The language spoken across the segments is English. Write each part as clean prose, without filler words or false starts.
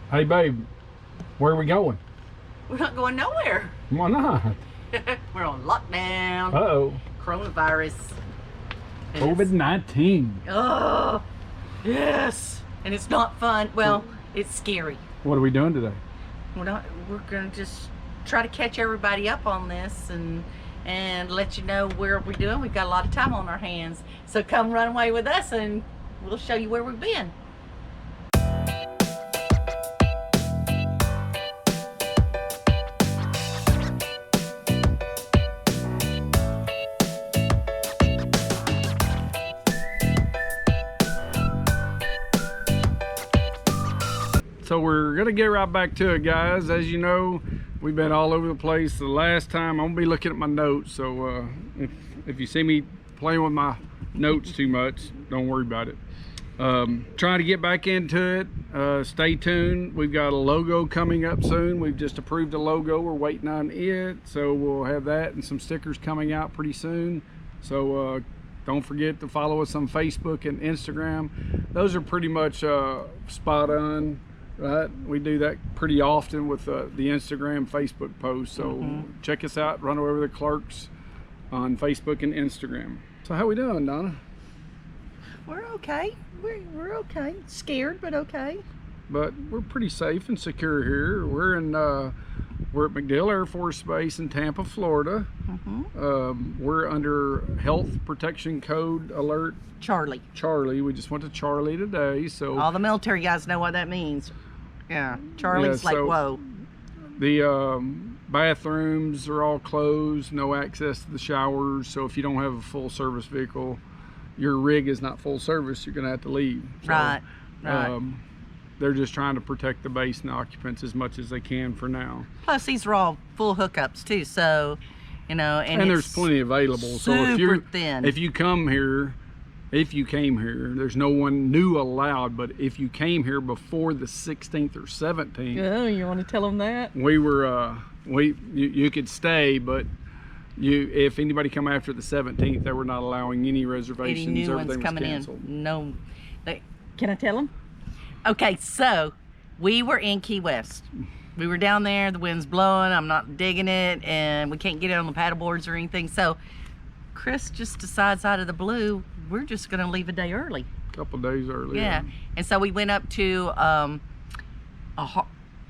Hey, babe, where are we going? We're not going nowhere. Why not? We're on lockdown. Uh-oh. Coronavirus. COVID-19. Oh, yes. And it's not fun. Well, it's scary. What are we doing today? We're going to just try to catch everybody up on this and let you know where we're doing. We've got a lot of time on our hands. So come run away with us and we'll show you where we've been. So we're gonna get right back to it, guys. As you know, we've been all over the place. The last time, I'm gonna be looking at my notes, so if you see me playing with my notes too much, don't worry about it. Trying to get back into it. Stay tuned. We've got a logo coming up soon. We've just approved a logo. We're waiting on it, so we'll have that and some stickers coming out pretty soon. So don't forget to follow us on Facebook and Instagram. Those are pretty much spot on. Right, we do that pretty often with the Instagram, Facebook posts. So check us out, RunawayWithTheClarks on Facebook and Instagram. So how we doing, Donna? We're okay. We're okay. Scared, but okay. But we're pretty safe and secure here. We're at MacDill Air Force Base in Tampa, Florida. We're under Health Protection Code Alert Charlie. We just went to Charlie today, so all the military guys know what that means. Yeah, Charlie's like, whoa. The bathrooms are all closed, no access to the showers. So if you don't have a full service vehicle, your rig is not full service, you're gonna have to leave. So, right. They're just trying to protect the base and the occupants as much as they can for now. Plus, these are all full hookups too, so you know, and there's plenty available. So if you came here, there's no one new allowed. But if you came here before the 16th or 17th, oh, you want to tell them that? We were you could stay, but if anybody come after the 17th, they were not allowing any reservations. Any new ones coming in? No. Can I tell them? Okay, so we were in Key West. We were down there, the wind's blowing, I'm not digging it, and we can't get it on the paddle boards or anything. So Chris just decides out of the blue, we're just gonna leave a day early. A couple days early. Yeah, and so we went up to a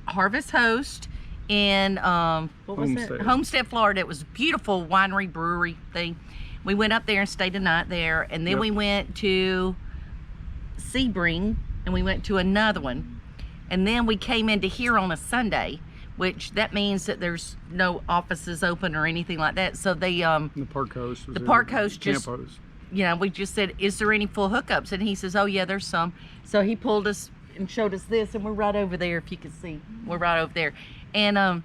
Harvest Host in what was it? Homestead, Florida. It was a beautiful winery brewery thing. We went up there and stayed a night there, and then we went to Sebring, and we went to another one. And then we came into here on a Sunday, which that means that there's no offices open or anything like that. So they the park host just, you know, we just said, is there any full hookups? And he says, oh yeah, there's some. So he pulled us and showed us this, and we're right over there. If you can see, we're right over there. And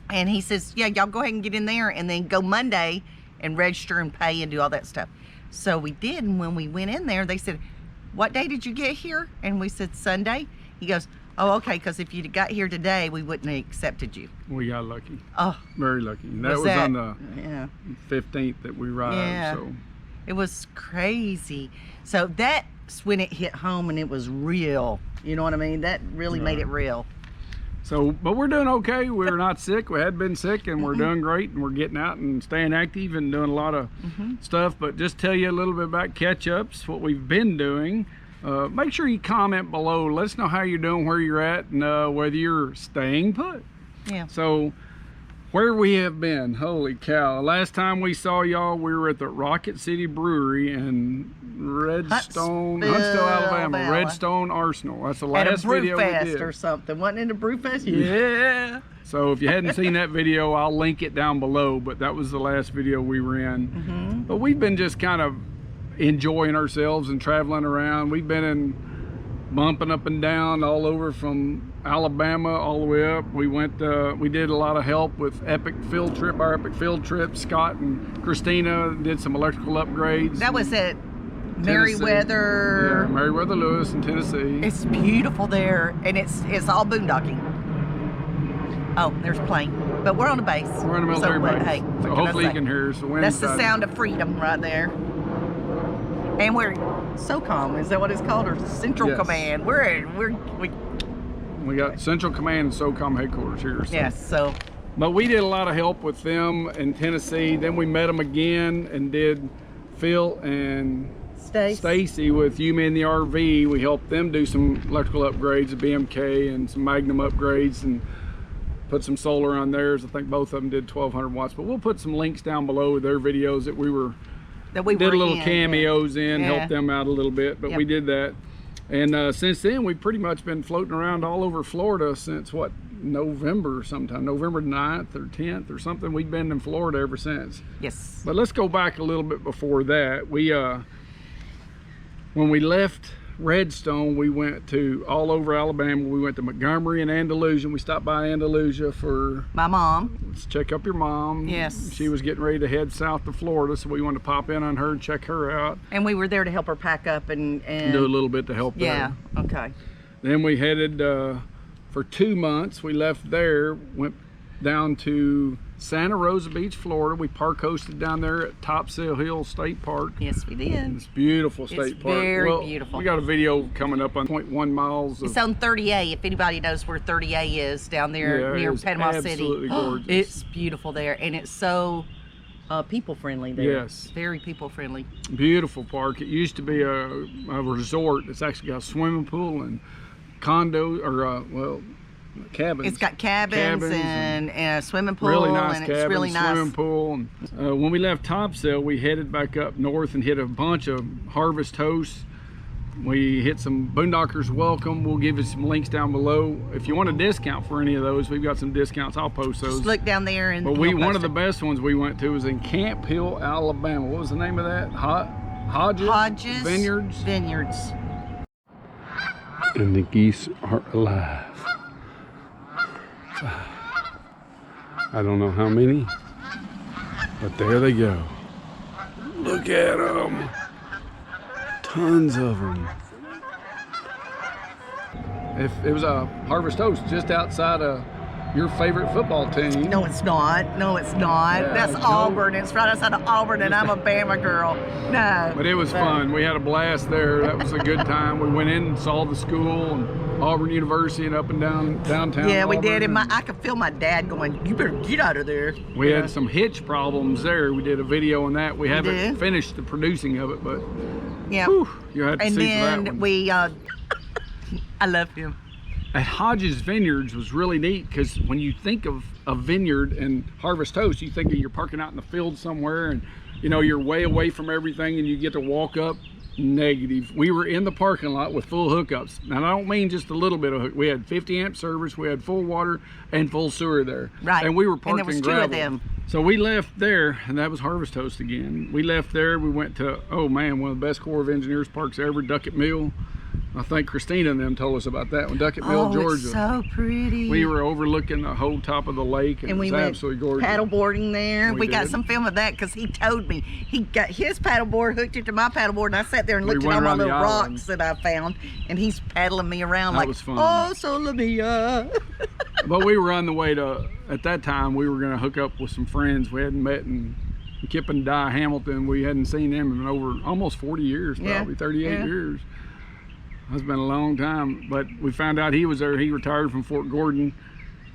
he says, yeah, y'all go ahead and get in there, and then go Monday and register and pay and do all that stuff. So we did, and when we went in there, they said, what day did you get here? And we said Sunday. He goes, oh, okay, because if you'd got here today, we wouldn't have accepted you. We got lucky. Oh. Very lucky. And that was on the 15th that we arrived. Yeah. So it was crazy. So that's when it hit home and it was real. You know what I mean? That really made it real. So, but we're doing okay. We're not sick. We had been sick, and we're doing great, and we're getting out and staying active and doing a lot of stuff. But just tell you a little bit about catch-ups, what we've been doing. Make sure you comment below. Let us know how you're doing, where you're at, and whether you're staying put. Yeah. So where we have been, holy cow. Last time we saw y'all, we were at the Rocket City Brewery in Huntsville, Alabama. Redstone Arsenal. That's the last video we did. At a brewfest or something. Wasn't it a brewfest? Yeah. So if you hadn't seen that video, I'll link it down below. But that was the last video we were in. But we've been just kind of enjoying ourselves and traveling around. We've been bumping up and down all over from Alabama all the way up. We went we did a lot of help with our epic field trip. Scott and Christina did some electrical upgrades. That was at Meriwether. Yeah, Meriwether Lewis in Tennessee. It's beautiful there, and it's all boondocking. Oh, there's a plane, but we're on a base. We're on a military base. Hey, so hopefully you can hear us. That's the sound of freedom right there. And we're SOCOM, is that what it's called, or Central Command? We got Central Command and SOCOM headquarters here. So. Yes, so. But we did a lot of help with them in Tennessee. Then we met them again and did Phil and Stacy with You Man the RV. We helped them do some electrical upgrades, a BMK and some Magnum upgrades, and put some solar on theirs. I think both of them did 1200 watts, but we'll put some links down below with their videos that we did a little cameos in, helped them out a little bit, but we did that. And since then, we've pretty much been floating around all over Florida since what, November sometime, November 9th or 10th or something. We've been in Florida ever since. Yes. But let's go back a little bit before that. We when we left Redstone, we went to all over Alabama. We went to Montgomery and Andalusia. We stopped by Andalusia for my mom. Let's check up your mom. Yes. She was getting ready to head south to Florida, so we wanted to pop in on her and check her out. And we were there to help her pack up and do a little bit to help yeah, her. okay. Then we headed for 2 months. We left there, went down to Santa Rosa Beach, Florida. We park hosted down there at Topsail Hill State Park. Yes, we did. It's beautiful state park. Very beautiful. We got a video coming up on 0.1 miles. It's on 30A, if anybody knows where 30A is, down there near Panama City. Absolutely gorgeous. It's beautiful there, and it's so people friendly there. Yes. Very people friendly. Beautiful park. It used to be a resort. It's actually got a swimming pool and condo, or well, cabins. It's got cabins and a swimming pool. Really nice and cabins, it's really nice. Swimming pool. And, when we left Topsail, we headed back up north and hit a bunch of harvest hosts. We hit some Boondockers Welcome. We'll give you some links down below. If you want a discount for any of those, we've got some discounts. I'll post those. Just look down there. And but one of the best ones we went to was in Camp Hill, Alabama. What was the name of that? Hodges Vineyards. And the geese are alive. I don't know how many, but there they go. Look at them. Tons of them. If it was a harvest host just outside of your favorite football team. No, it's not. No, it's not. Yeah, that's Auburn. It's right outside of Auburn, and I'm a Bama girl. No. But it was fun. We had a blast there. That was a good time. We went in and saw the school and Auburn University and up and down downtown. Yeah, we Auburn. did. And I could feel my dad going, "You better get out of there." We had some hitch problems there. We did a video on that. We haven't finished the producing of it, but yeah, you had to and see for that then one. we, I love him. At Hodges Vineyards was really neat because when you think of a vineyard and harvest host, you think of you're parking out in the field somewhere and you know you're way away from everything and you get to walk up. Negative. We were in the parking lot with full hookups. Now I don't mean just a little bit of hook. We had 50 amp service, we had full water and full sewer there. Right. And we were parked and there was in 2 gravel. of them. So we left there, and that was Harvest Host again. We left there, we went to, oh man, one of the best Corps of Engineers parks ever, Duckett Mill. I think Christina and them told us about that one, Duckett Mill, Georgia. It's so pretty. We were overlooking the whole top of the lake, and it was absolutely gorgeous. Paddleboarding there. We got did. some film of that because he told me he got his paddleboard hooked into my paddleboard, and I sat there and looked at all my little rocks that I found, and he's paddling me around that like, was fun. "Oh, Sola Mia." But we were on the way to, at that time, we were going to hook up with some friends we hadn't met in Kip and Di Hamilton. We hadn't seen them in over almost 40 years, probably 38 years. It's been a long time, but we found out he was there. He retired from Fort Gordon,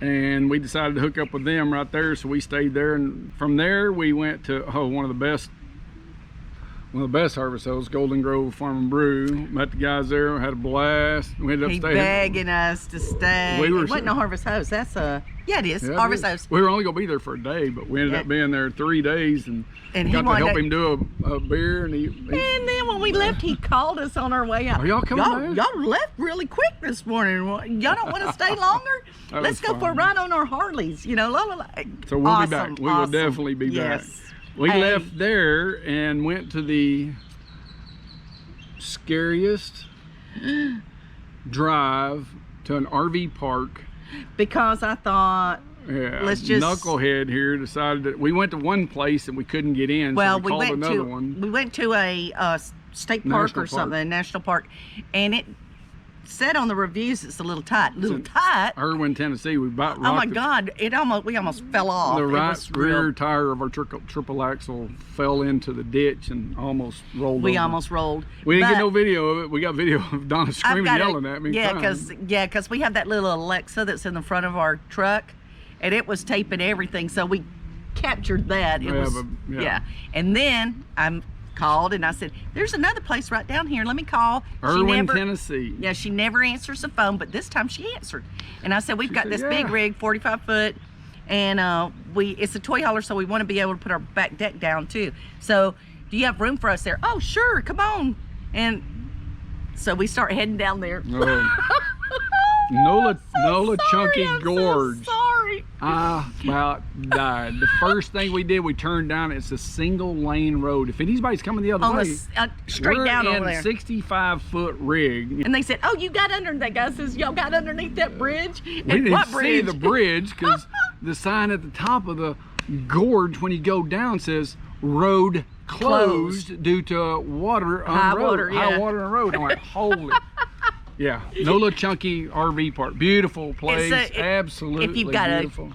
and we decided to hook up with them right there, so we stayed there. And from there, we went to one of the best harvest hosts, Golden Grove Farm and Brew. Met the guys there, had a blast. We ended up staying. Begging us to stay. It wasn't a harvest host. That's yeah, it is. Yeah, harvest host. We were only gonna be there for a day, but we ended up being there 3 days and got to help him do a beer. And then when we left, he called us on our way out. Are y'all coming back? Y'all left really quick this morning. Y'all don't want to stay longer? Let's go for a ride on our Harleys. You know, So we'll be back. We will definitely be back. We left there and went to the scariest drive to an RV park. Because I thought, let's just knucklehead here decided that we went to one place and we couldn't get in. Well, so we called another one. We went to a state park or something, a national park, and said on the reviews it's a little tight. Irwin, Tennessee. We about rocked. Oh my God! We almost fell off. The right rear tire of our triple axle fell into the ditch and almost rolled. We over. Almost rolled. We didn't get no video of it. We got video of Donna screaming, yelling at me. Yeah, because we have that little Alexa that's in the front of our truck, and it was taping everything, so we captured that. Yeah. And then I'm called and I said, there's another place right down here, let me call. Irwin, Tennessee. Yeah, she never answers the phone, but this time she answered. And I said, we've got this big rig, 45 foot, and it's a toy hauler, so we want to be able to put our back deck down too. So do you have room for us there? Oh, sure, come on. And so we start heading down there. Nola Chunky Gorge. So sorry. I about died. The first thing we did, we turned down. It's a single lane road. If anybody's coming the other way, straight down over there. 65-foot rig. And they said, "Oh, you got under." That guy says, "Y'all got underneath that bridge." We didn't see the bridge because the sign at the top of the gorge when you go down says "Road closed due to water on high road." Water, yeah. High water on the road. I'm like, holy. Yeah, Nola Chunky RV Park, beautiful place, absolutely if you've got beautiful.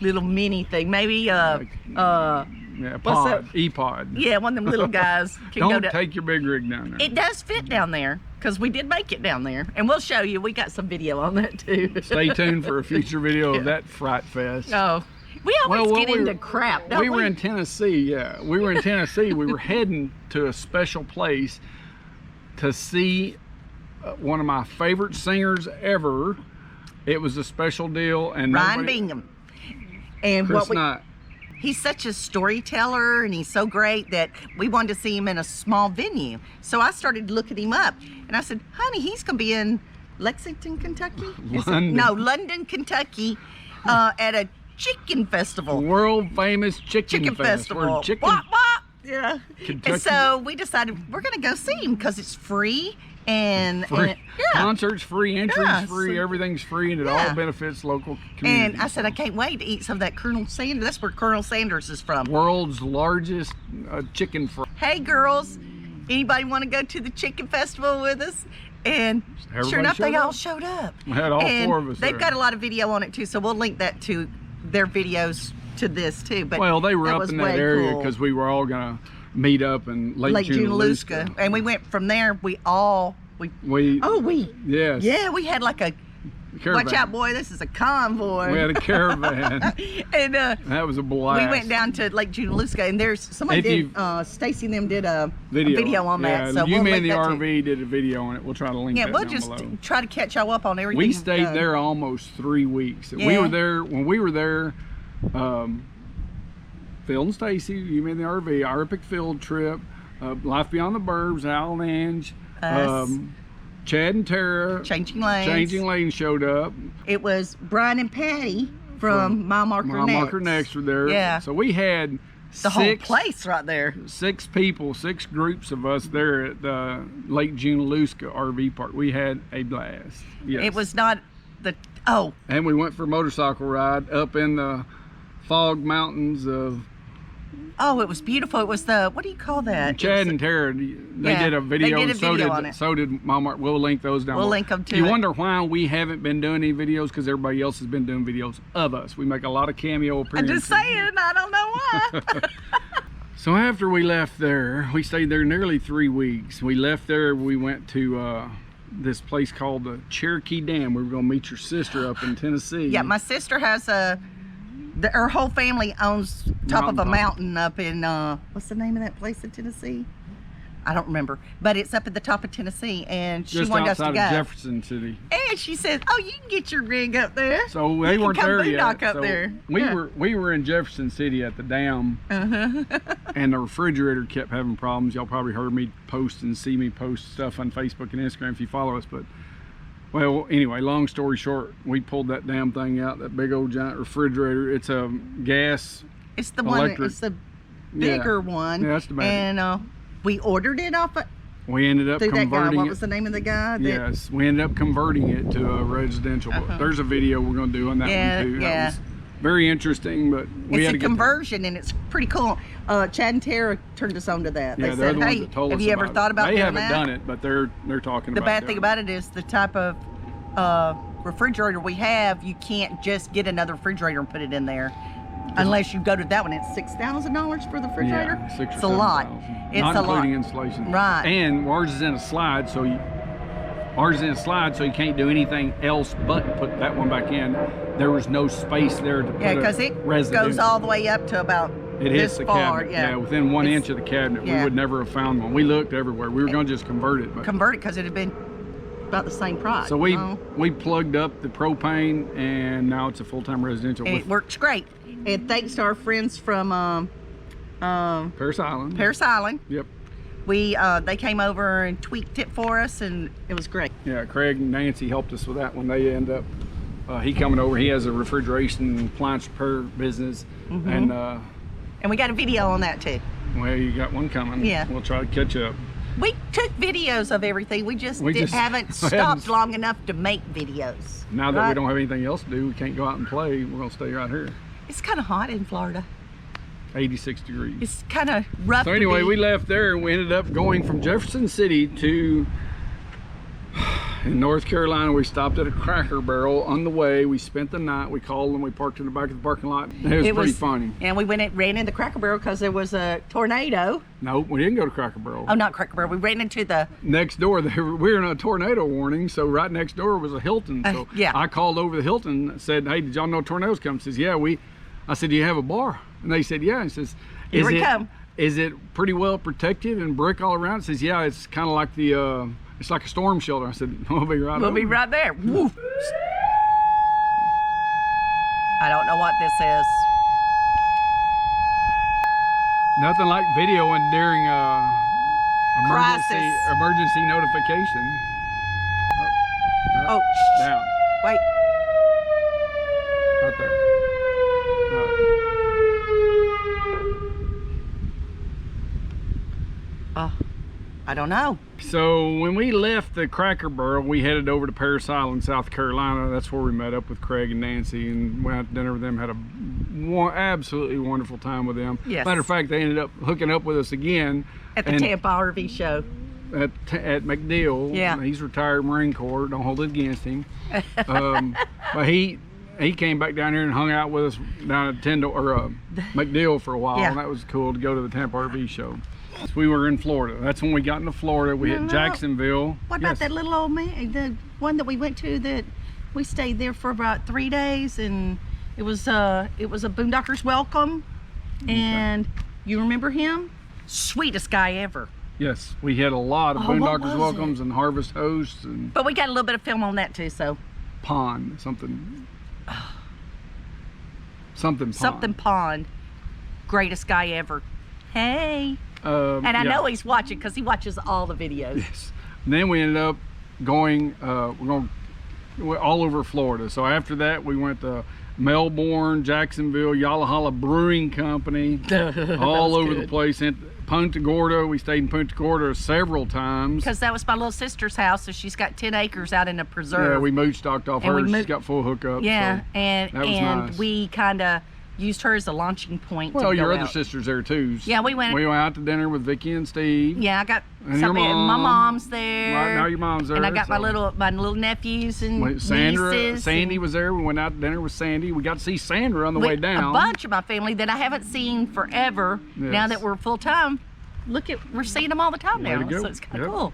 A little mini thing, maybe E-pod. Yeah, one of them little guys can Don't go down. take your big rig down there. It does fit down there because we did make it down there, and we'll show you. We got some video on that too. Stay tuned for a future video of that fright fest. Oh, we always get into crap. Don't we? We were in Tennessee. Yeah, we were in Tennessee. We were heading to a special place to see one of my favorite singers ever. It was a special deal, and Ryan Bingham. And Chris he's such a storyteller, and he's so great that we wanted to see him in a small venue. So I started looking him up, and I said, "Honey, he's gonna be in Lexington, Kentucky." London, Kentucky, at a chicken festival. World famous chicken festival. Yeah. Kentucky. And so we decided we're gonna go see him because it's free. And concerts free, entries free, everything's free, and it all benefits local communities. And I said, I can't wait to eat some of that Colonel Sanders. That's where Colonel Sanders is from. World's largest chicken fry. Hey girls, anybody want to go to the chicken festival with us? And sure enough, they all showed up. We had all four of us They've got a lot of video on it too, so we'll link that to their videos to this too. But well, they were up in that area because we were all gonna meet up in Lake Junaluska. And we went from there. Yes. Yeah, we had like a caravan. Watch out, boy! This is a convoy. We had a caravan, and that was a blast. We went down to Lake Junaluska, and there's somebody Stacy and them did a video on that. So you and the RV did a video on it. We'll try to link that we'll down just below. Try to catch y'all up on everything. We stayed there almost 3 weeks. Yeah. We were there when we were there. Phil and Stacy, you and the RV, our epic field trip, Life Beyond the Burbs, Al and Ange. Chad and Tara, Changing Lanes showed up. It was Brian and Patty from Mile Marker Next were there. Yeah. So we had the whole place right there. 6 people, 6 groups of us there at the Lake Junaluska RV Park. We had a blast. Yes. It was not And we went for a motorcycle ride up in the fog mountains of. Oh, it was beautiful. It was what do you call that? Chad and Tara, they did a video, on it. So did Mama. We'll link those down below. We'll link them too. You wonder why we haven't been doing any videos? Because everybody else has been doing videos of us. We make a lot of cameo appearances. I'm just saying, I don't know why. So after we left there, we stayed there nearly 3 weeks. We left there, we went to this place called the Cherokee Dam. We were going to meet your sister up in Tennessee. Yeah, my sister has her whole family owns top of a mountain up in, what's the name of that place in Tennessee? I don't remember, but it's up at the top of Tennessee, and she wanted us to go. Just outside of Jefferson City. And she said, "Oh, you can get your rig up there." So they weren't there yet. Up there. We were in Jefferson City at the dam, and the refrigerator kept having problems. Y'all probably heard me post and see me post stuff on Facebook and Instagram if you follow us, but. Well, anyway, long story short, we pulled that damn thing out, that big old giant refrigerator. It's a gas. It's the electric. It's the bigger one. Yeah, that's the big. And we ordered it off. We ended up converting that guy. What was the name of the guy? Yes, we ended up converting it to a residential. There's a video we're going to do on that one too. Yeah. very interesting, but we it's had a conversion and it's pretty cool. Chad and Tara turned us on to that. Yeah, They they're said, the ones hey, that told have us you ever thought about They doing haven't that? done it, but they're talking The about bad doing thing about it is the type of refrigerator we have, you can't just get another refrigerator and put it in there. Unless you go to that one, it's $6,000 for the refrigerator. Yeah, $6,000 or it's a lot. $7,000. It's Not a including lot. installation. Right. And ours is in a slide, so you can't do anything else but put that one back in. There was no space there to put because it goes all the way up to about it hits this the far. cabinet. Yeah, within 1 inch of the cabinet. We would never have found one. We looked everywhere. We were going to just convert it. But convert it because it had been about the same price. So we plugged up the propane, and now it's a full-time residential. And it works great. And thanks to our friends from Paris Island. Paris Island. Yep. They came over and tweaked it for us, and it was great. Yeah, Craig and Nancy helped us with that one. They end up he coming over. He has a refrigeration appliance repair business, and we got a video on that too. Well, you got one coming. Yeah. We'll try to catch up. We took videos of everything. We just haven't stopped long enough to make videos. Now that we don't have anything else to do, we can't go out and play. We're gonna stay right here. It's kind of hot in Florida. 86 degrees. It's kind of rough. So anyway, we left there and we ended up going from Jefferson City to in North Carolina. We stopped at a Cracker Barrel on the way. We spent the night. We called them. We parked in the back of the parking lot. It was pretty funny. And we ran in the Cracker Barrel because there was a tornado. Nope, we didn't go to Cracker Barrel. Oh, not Cracker Barrel. We ran into the next door. We were in a tornado warning, so right next door was a Hilton. So I called over the Hilton and said, "Hey, did y'all know tornadoes come?" Says, "Yeah, I said, "Do you have a bar?" And they said, "Yeah." And says, "Here we come." Is it pretty well protected and brick all around? It says, "Yeah, it's kind of like the it's like a storm shelter." I said, "We'll be right We'll over. be right there." Woo. I don't know what this is. Nothing like videoing during Crisis. emergency notification. Oh, down. Wait. Right there. I don't know. So when we left the Cracker Barrel, we headed over to Paris Island, South Carolina. That's where we met up with Craig and Nancy and went out to dinner with them. Had a absolutely wonderful time with them. Yes. Matter of fact, they ended up hooking up with us again at the Tampa RV show. At McDill. Yeah. He's retired Marine Corps. Don't hold it against him. But he came back down here and hung out with us down at McDill for a while. Yeah. And that was cool to go to the Tampa RV show. So we were in Florida. That's when we got into Florida. We hit Jacksonville. What about that little old man, the one that we went to that we stayed there for about 3 days, and it was a Boondocker's welcome, and you remember him? Sweetest guy ever. Yes, we had a lot of Boondocker's welcomes and Harvest Hosts, and but we got a little bit of film on that too. So something pond. Greatest guy ever. Hey. And I know he's watching because he watches all the videos. Yes. And then we ended up going, we're all over Florida. So after that, we went to Melbourne, Jacksonville, Yalla Holla Brewing Company, all over the place. In Punta Gorda, we stayed in Punta Gorda several times. Because that was my little sister's house, so she's got 10 acres out in a preserve. Yeah, we mooch stocked off her. She's got full hookups. Yeah, so and nice. We kind of used her as a launching point. Well, to your go other out. sister's there too. Yeah, we went out to dinner with Vicky and Steve. Yeah, I got and something. My mom's there. Right now, your mom's there. And I got my little nephews and nieces. Sandy was there. We went out to dinner with Sandy. We got to see Sandra on the way down. A bunch of my family that I haven't seen forever. Yes. Now that we're full time, we're seeing them all the time now. So it's kind of cool.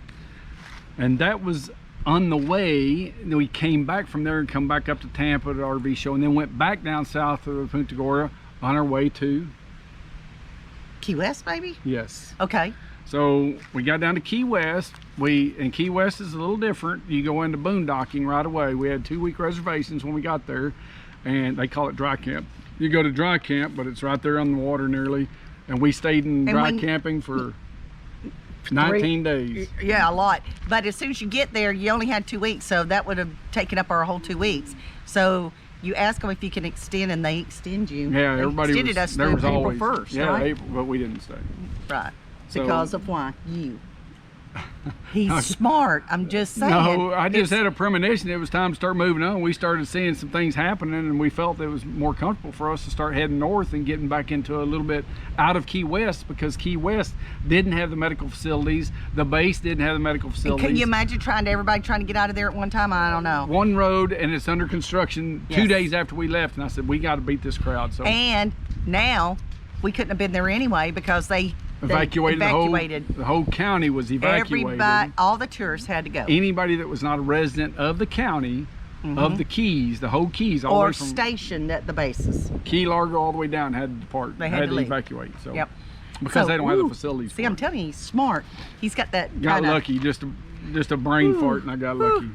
And that was on the way. We came back from there and come back up to Tampa to the RV show, and then went back down south to Punta Gorda on our way to Key West, baby? Yes. Okay. So we got down to Key West. And Key West is a little different. You go into boondocking right away. We had 2-week reservations when we got there, and they call it dry camp. You go to dry camp, but it's right there on the water nearly. And we stayed in dry camping for 19 days. Yeah, a lot. But as soon as you get there, you only had 2 weeks, so that would have taken up our whole 2 weeks. So you ask them if you can extend, and they extend you. Yeah, everybody extended us through April 1st. Yeah, right? April, but we didn't stay. Right. So, because of why? You. He's smart. I'm just saying. No, I just had a premonition it was time to start moving on. We started seeing some things happening, and we felt it was more comfortable for us to start heading north and getting back into a little bit out of Key West, because Key West didn't have the medical facilities. The base didn't have the medical facilities. Can you imagine everybody trying to get out of there at one time? I don't know. One road, and it's under construction 2 days after we left, and I said, we got to beat this crowd. So. And now we couldn't have been there anyway because they evacuated. The whole county was evacuated. Everybody, all the tourists had to go. Anybody that was not a resident of the county, of the Keys, the whole Keys, all the way from stationed at the bases, Key Largo all the way down, had to depart. They had to leave. Evacuate. So. Yep. Because they don't have the facilities. See, I'm telling you, he's smart. He's got that. Got lucky, just a brain fart, and I got lucky.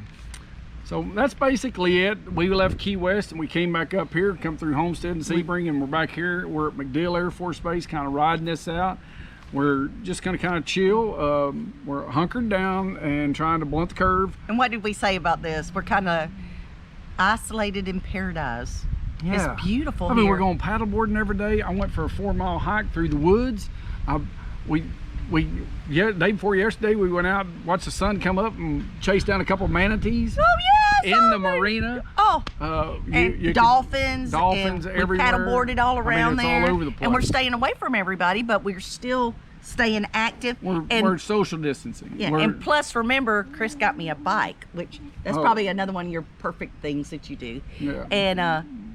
So that's basically it. We left Key West and we came back up here, come through Homestead and Sebring, and we're back here. We're at MacDill Air Force Base, kind of riding this out. We're just going to kind of chill. We're hunkered down and trying to blunt the curve. And what did we say about this? We're kind of isolated in paradise. Yeah. It's beautiful. I mean, we're going paddleboarding every day. I went for a 4-mile hike through the woods. Day before yesterday, we went out, watched the sun come up, and chased down a couple of manatees. Oh yes, in the marina. Oh, and dolphins and everywhere. We paddleboarded all around there. All over the place. And we're staying away from everybody, but we're still staying active. We're social distancing. Yeah, and plus, remember, Chris got me a bike, which that's probably another one of your perfect things that you do. Yeah. And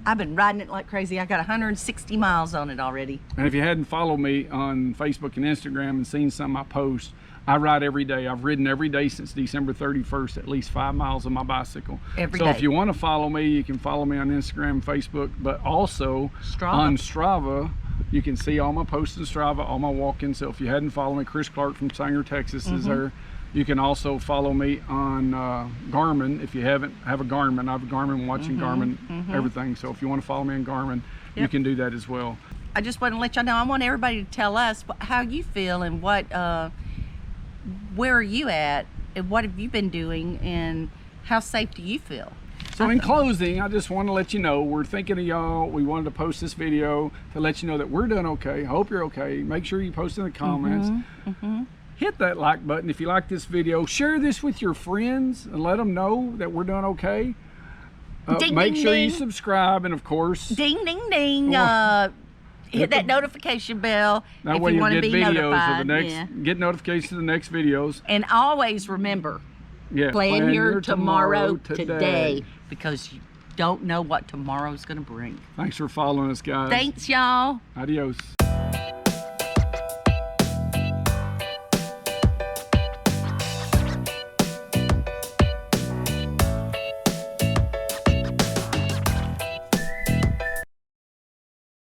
I've been riding it like crazy. I got 160 miles on it already. And if you hadn't followed me on Facebook and Instagram and seen some of my posts, I ride every day. I've ridden every day since December 31st, at least 5 miles on my bicycle. Every day. So if you want to follow me, you can follow me on Instagram and Facebook, but also on Strava. You can see all my posts on Strava, all my walk-ins. So if you hadn't followed me, Chris Clark from Sanger, Texas is there. You can also follow me on Garmin. If you have a Garmin, I have a Garmin, watching Garmin, everything. So if you want to follow me on Garmin, you can do that as well. I just want to let y'all know, I want everybody to tell us how you feel and where are you at and what have you been doing and how safe do you feel? So in closing, I just want to let you know, we're thinking of y'all. We wanted to post this video to let you know that we're doing okay. I hope you're okay. Make sure you post in the comments. Hit that like button if you like this video. Share this with your friends and let them know that we're doing okay. Make sure you subscribe, and of course, ding ding ding. Hit that notification bell if you want to be notified. Get notifications of the next videos. And always remember, plan your tomorrow today, because you don't know what tomorrow's going to bring. Thanks for following us, guys. Thanks, y'all. Adios.